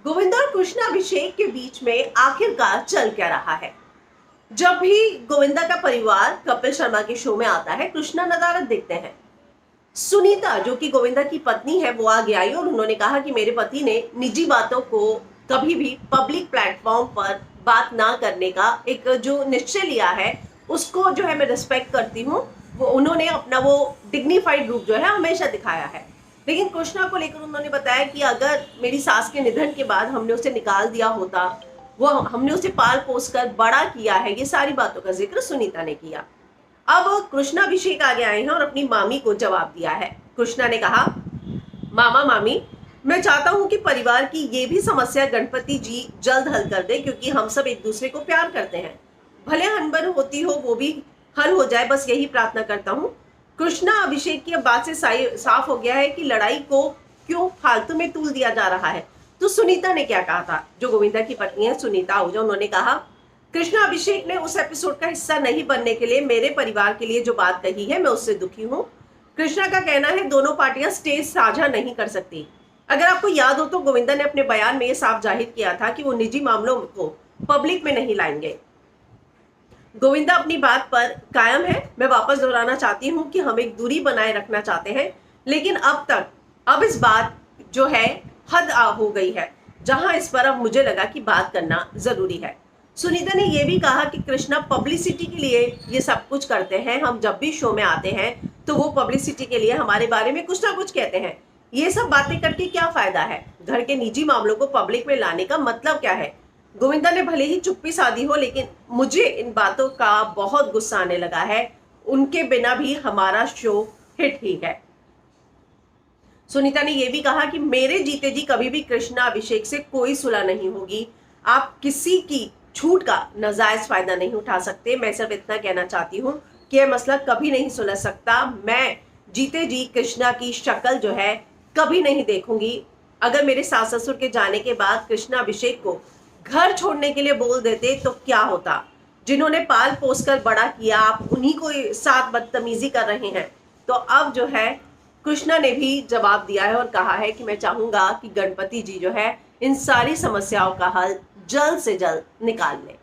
गोविंदा और कृष्णा अभिषेक के बीच में आखिरकार चल क्या रहा है। जब भी गोविंदा का परिवार कपिल शर्मा के शो में आता है, कृष्णा नदारद देखते हैं। सुनीता जो कि गोविंदा की पत्नी है, वो आगे आई और उन्होंने कहा कि मेरे पति ने निजी बातों को कभी भी पब्लिक प्लेटफॉर्म पर बात ना करने का एक जो निश्चय लिया है, उसको जो है मैं रिस्पेक्ट करती हूँ। वो उन्होंने अपना वो डिग्निफाइड रूप जो है हमेशा दिखाया है। लेकिन कृष्णा को लेकर उन्होंने बताया कि अगर मेरी सास के निधन के बाद हमने उसे निकाल दिया होता, वो हमने उसे पाल पोस कर बड़ा किया है, ये सारी बातों का जिक्र सुनीता ने किया। अब कृष्णा अभिषेक आगे आए हैं और अपनी मामी को जवाब दिया है। कृष्णा ने कहा, मामा मामी, मैं चाहता हूं कि परिवार की ये भी समस्या गणपति जी जल्द हल कर दे, क्योंकि हम सब एक दूसरे को प्यार करते हैं। भले अनबन होती हो वो भी हल हो जाए, बस यही प्रार्थना करता हूं। कृष्णा अभिषेक की अब बात से साफ हो गया है कि लड़ाई को क्यों फालतू में तूल दिया जा रहा है। तो सुनीता ने क्या कहा था, जो गोविंदा की पत्नी है सुनीता आहूजा, उन्होंने कहा, कृष्णा अभिषेक ने उस एपिसोड का हिस्सा नहीं बनने के लिए मेरे परिवार के लिए जो बात कही है, मैं उससे दुखी हूँ। कृष्णा का कहना है दोनों पार्टियां स्टेज साझा नहीं कर सकती। अगर आपको याद हो तो गोविंदा ने अपने बयान में यह साफ जाहिर किया था कि वो निजी मामलों को पब्लिक में नहीं लाएंगे। गोविंदा अपनी बात पर कायम है। मैं वापस दोहराना चाहती हूं कि हम एक दूरी बनाए रखना चाहते हैं, लेकिन अब इस बात जो है हद हो गई है, जहां इस पर अब मुझे लगा कि बात करना जरूरी है। सुनीता ने यह भी कहा कि कृष्णा पब्लिसिटी के लिए ये सब कुछ करते हैं। हम जब भी शो में आते हैं तो वो पब्लिसिटी के लिए हमारे बारे में कुछ ना कुछ कहते हैं। ये सब बातें करके क्या फायदा है? घर के निजी मामलों को पब्लिक में लाने का मतलब क्या है? गोविंदा ने भले ही चुप्पी साधी हो, लेकिन मुझे इन बातों का बहुत गुस्सा आने लगा है। उनके बिना भी हमारा शो हिट ही है। सुनीता ने यह भी कहा कि मेरे जीते जी कभी भी कृष्णा अभिषेक से कोई सुलह नहीं होगी। आप किसी की छूट का नाजायज फायदा नहीं उठा सकते। मैं सिर्फ इतना कहना चाहती हूँ कि यह मसला कभी नहीं सुलझ सकता। मैं जीते जी कृष्णा की शक्ल जो है कभी नहीं देखूंगी। अगर मेरे सास ससुर के जाने के बाद कृष्णा अभिषेक को घर छोड़ने के लिए बोल देते तो क्या होता? जिन्होंने पाल पोस कर बड़ा किया, आप उन्हीं को साथ बदतमीजी कर रहे हैं। तो अब जो है कृष्णा ने भी जवाब दिया है और कहा है कि मैं चाहूंगा कि गणपति जी जो है इन सारी समस्याओं का हल जल्द से जल्द निकाल लें।